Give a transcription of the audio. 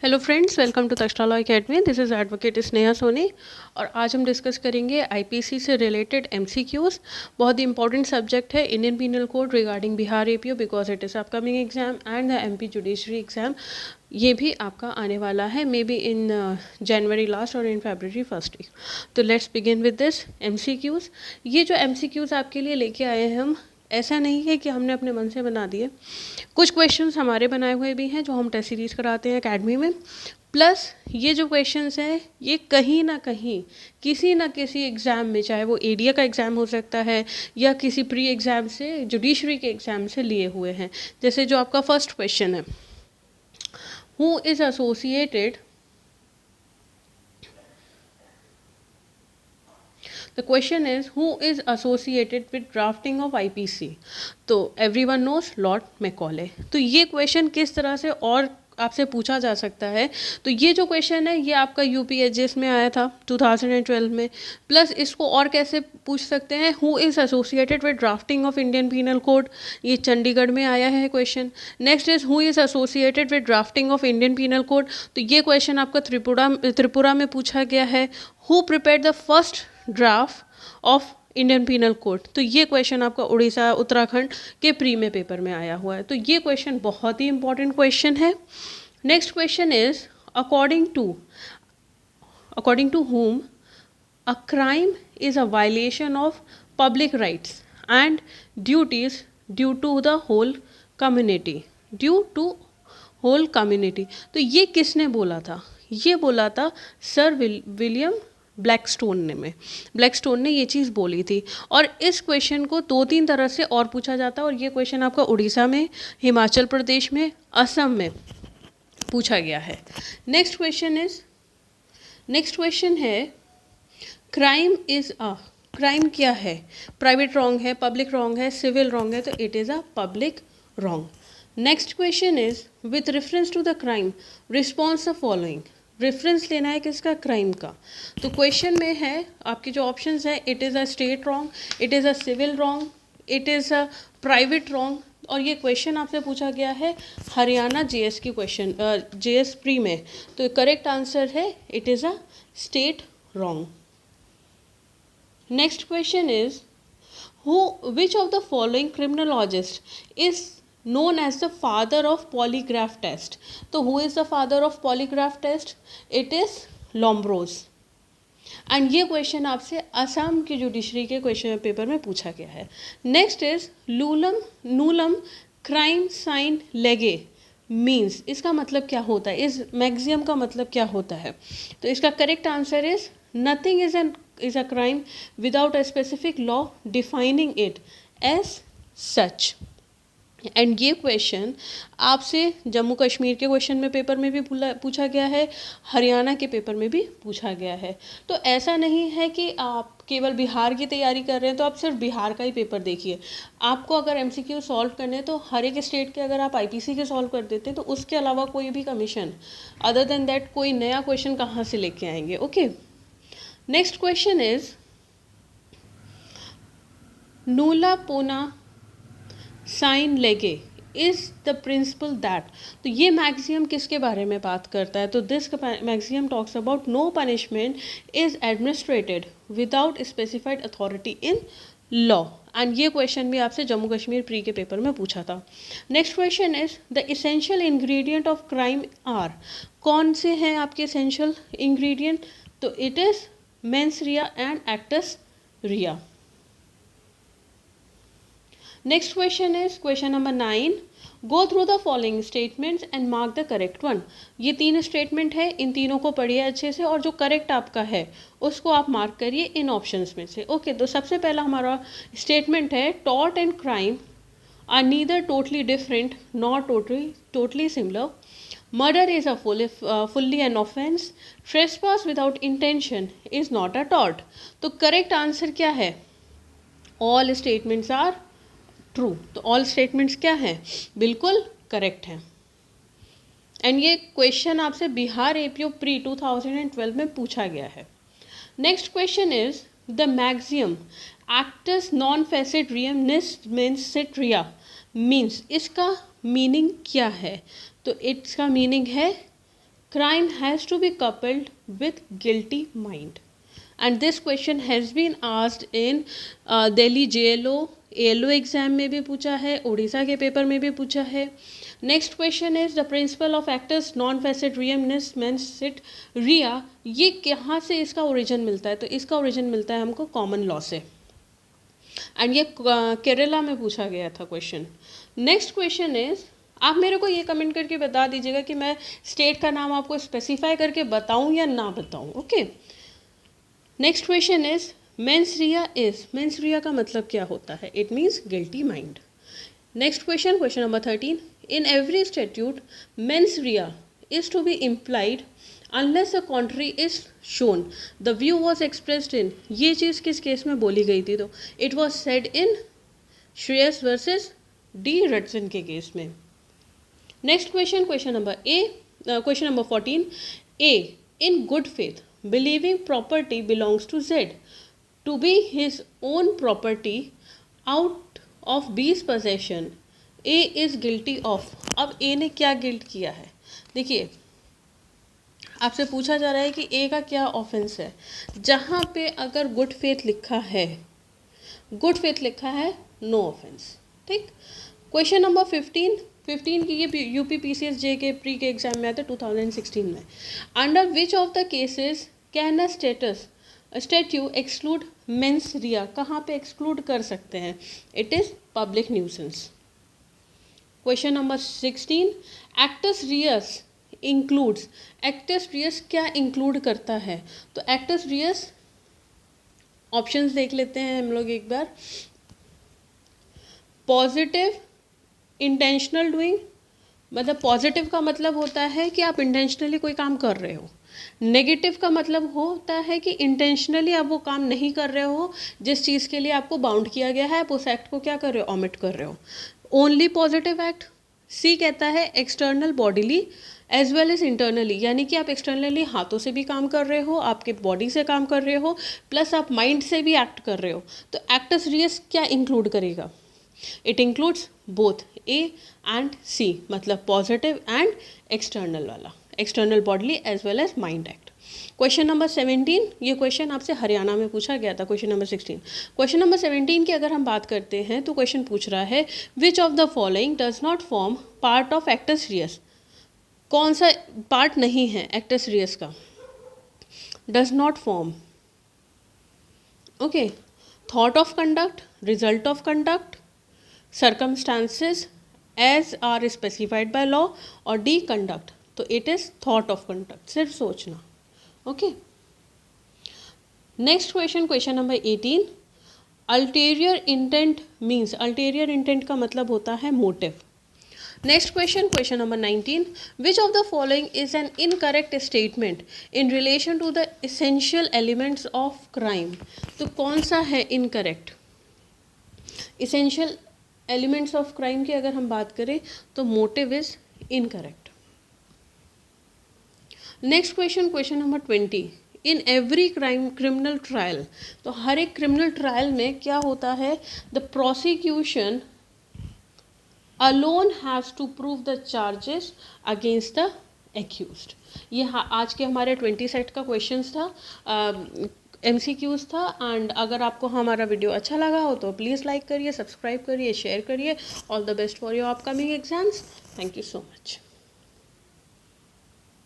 Hello friends, welcome to Takshila law academy. This is advocate Sneha Soni और आज हम डिस्कस करेंगे आईपीसी से रिलेटेड एमसीक्यूज़। बहुत ही इंपॉर्टेंट सब्जेक्ट है Indian penal code regarding Bihar APO because it is upcoming exam and the MP judiciary exam. ये भी आपका आने वाला है may be in January last और इन फरवरी फर्स्ट वीक। तो let's begin with this MCQs. ये जो एमसीक्यूज़ आपके लिए लेके आए हैं हम, ऐसा नहीं है कि हमने अपने मन से बना दिए। कुछ क्वेश्चंस हमारे बनाए हुए भी हैं जो हम टेस्ट सीरीज़ कराते हैं एकेडमी में। प्लस ये जो क्वेश्चंस हैं ये कहीं ना कहीं किसी ना किसी एग्ज़ाम में, चाहे वो एडीए का एग्ज़ाम हो सकता है या किसी प्री एग्ज़ाम से, जुडिशरी के एग्ज़ाम से लिए हुए हैं। जैसे जो आपका फर्स्ट क्वेश्चन है, who is associated, The question is who is associated with drafting of IPC? तो everyone knows लॉर्ड मैकॉले। तो ये क्वेश्चन किस तरह से और आपसे पूछा जा सकता है, तो ये जो क्वेश्चन है ये आपका यूपीएससी में आया था 2012 में। प्लस इसको और कैसे पूछ सकते हैं, who is associated with drafting of Indian penal code, ये चंडीगढ़ में आया है question. Next is who is associated with drafting of Indian penal code, तो ये क्वेश्चन आपका त्रिपुरा में पूछा गया है। Who prepared the first draft of Indian penal code, तो ये क्वेश्चन आपका उड़ीसा उत्तराखंड के प्री में पेपर में आया हुआ है। तो ये क्वेश्चन बहुत ही इंपॉर्टेंट क्वेश्चन है। Next question is according to whom a crime is a violation of public rights and duties due to the whole community, तो ये किसने बोला था? ये बोला था सर विलियम ब्लैकस्टोन ने ये चीज़ बोली थी। और इस क्वेश्चन को 2-3 तरह से और पूछा जाता है और ये क्वेश्चन आपका उड़ीसा में, हिमाचल प्रदेश में, असम में पूछा गया है। नेक्स्ट क्वेश्चन है क्राइम क्या है? प्राइवेट रॉन्ग है, पब्लिक रॉन्ग है, सिविल रॉन्ग है, तो it is a public wrong. Next question is with reference to the crime response the following, reference लेना है किसका? क्राइम का। तो क्वेश्चन में है आपके जो ऑप्शंस है, it is a state wrong, it is a civil wrong, it is a private wrong. और ये क्वेश्चन आपसे पूछा गया है हरियाणा जेएस की क्वेश्चन, जेएस प्री में। तो करेक्ट आंसर है it is a state wrong. Next question is which of the following criminologist is known as the father of polygraph test, तो who is the father of polygraph test? it is Lombroso। And ये question आपसे असम की judiciary के question paper में पूछा गया है। Next is नूलम crime sign लेगे मीन्स, इसका मतलब क्या होता है? इस मैक्सियम का मतलब क्या होता है? तो इसका correct answer is nothing is a crime without a specific law defining it as such. And ये क्वेश्चन आपसे जम्मू कश्मीर के क्वेश्चन में पेपर में भी पूछा गया है, हरियाणा के पेपर में भी पूछा गया है। तो ऐसा नहीं है कि आप केवल बिहार की तैयारी कर रहे हैं तो आप सिर्फ बिहार का ही पेपर देखिए। आपको अगर एमसीक्यू सॉल्व करने हैं तो हर एक स्टेट के अगर आप आईपीसी के सॉल्व कर देते हैं तो उसके अलावा कोई भी कमीशन अदर देन दैट कोई नया क्वेश्चन कहाँ से लेके आएंगे? ओके, नेक्स्ट क्वेश्चन इज नूला पोना साइन लेगे इज द प्रिंसिपल दैट, तो ये मैक्सियम किसके बारे में बात करता है? तो this maxim talks about no punishment is administered without specified authority in law. And ये क्वेश्चन भी आपसे जम्मू कश्मीर प्री के पेपर में पूछा था। Next question is the essential ingredient of crime are, कौन से हैं आपके इसेंशियल इंग्रेडिएंट? तो it is mens rea and actus rea. Next question is question number 9, go through the following statements and mark the correct one. ये 3 statement है, इन तीनों को पढ़िए अच्छे से और जो करेक्ट आपका है उसको आप मार्क करिए इन ऑप्शंस में से। ओके, तो सबसे पहला हमारा स्टेटमेंट है tort and crime are neither totally different nor totally similar, murder is a fully an offence, trespass without intention is not a tort. तो करेक्ट आंसर क्या है? All statements are true. तो ऑल स्टेटमेंट्स क्या हैं? बिल्कुल correct हैं। And ये क्वेश्चन आपसे बिहार एपीओ प्री 2012 में पूछा गया है। Next question is the maxim actus non facit reum nisi mens sit rea means, इसका मीनिंग क्या है? तो इसका मीनिंग है crime has to be coupled with guilty mind. And this question has been asked in Delhi JLO ALO exam में भी पूछा है, उड़ीसा के पेपर में भी पूछा है. Next question is the principle of actus non facit reum nisi mens sit rea. ये कहाँ से इसका ओरिजिन मिलता है? तो इसका ओरिजिन मिलता है हमको कॉमन लॉ से, एंड ये केरला में पूछा गया था क्वेश्चन. नेक्स्ट क्वेश्चन इज, आप मेरे को ये कमेंट करके बता दीजिएगा कि मैं स्टेट का नाम आपको स्पेसिफाई करके बताऊं या ना बताऊं. Okay. Next question is mens rea is, mens rea का मतलब क्या होता है? It means guilty mind. Next question, question number 13. In every statute mens rea is to be implied unless a contrary is shown. The view was expressed in, ये चीज़ किस केस में बोली गई थी? तो it was said in Sherras versus De Rutzen के केस में. Next question, question number 14. A, in good faith believing property belongs to Z to be his own property out of B's possession, A is guilty of. अब A ने क्या guilt किया है? देखिए, आपसे पूछा जा रहा है कि ए का क्या ऑफेंस है. जहाँ पे अगर गुड फेथ लिखा है, गुड फेथ लिखा है, नो ऑफेंस. ठीक. क्वेश्चन नंबर 15 की ये यूपी PCS जे के प्री के एग्जाम में आया था 2016 में. Under which of the cases can a statute exclude mens rea? कहाँ पे एक्सक्लूड कर सकते हैं? It is public nuisance. Question number 16. Actus reus includes, actus reus क्या इंक्लूड करता है? तो एक्टस रियस ऑप्शंस देख लेते हैं हम लोग एक बार. पॉजिटिव इंटेंशनल डूइंग, मतलब पॉजिटिव का मतलब होता है कि आप इंटेंशनली कोई काम कर रहे हो. नेगेटिव का मतलब होता है कि इंटेंशनली आप वो काम नहीं कर रहे हो जिस चीज़ के लिए आपको बाउंड किया गया है, आप उस एक्ट को क्या कर रहे हो? ऑमिट कर रहे हो. Only positive act. सी कहता है external bodily as well as internally, यानी कि आप एक्सटर्नली हाथों से भी काम कर रहे हो, आपके बॉडी से काम कर रहे हो, प्लस आप माइंड से भी एक्ट कर रहे हो. तो एक्टस रियस क्या इंक्लूड करेगा? It includes both A and C, मतलब पॉजिटिव एंड एक्सटर्नल वाला, external bodily as well as mind act. Question number 17, ये क्वेश्चन आपसे हरियाणा में पूछा गया था. Question number 16. क्वेश्चन नंबर 17 की अगर हम बात करते हैं तो क्वेश्चन पूछ रहा है which of the following does not form part of actus reus. कौन सा पार्ट नहीं है एक्टस रियस का? Does not form. Okay. Thought of conduct, result of conduct, circumstances as are specified by law, और the conduct. तो it is thought of conduct, सिर्फ सोचना. Okay. Next question, question number 18. Ulterior intent means, ulterior intent का मतलब होता है motive. Next question, question number 19. Which of the following is an incorrect statement in relation to the essential elements of crime? तो कौन सा है incorrect? Essential elements of crime की अगर हम बात करें तो motive is incorrect. Next question, question number 20. In every criminal trial, तो हर एक क्रिमिनल ट्रायल में क्या होता है? The prosecution alone has to prove the charges against the accused. ये आज के हमारे 20 सेट का क्वेश्चंस था, MCQs था. एंड अगर आपको हमारा वीडियो अच्छा लगा हो तो प्लीज़ लाइक करिए, सब्सक्राइब करिए, शेयर करिए. All the best for your upcoming exams. Thank you so much.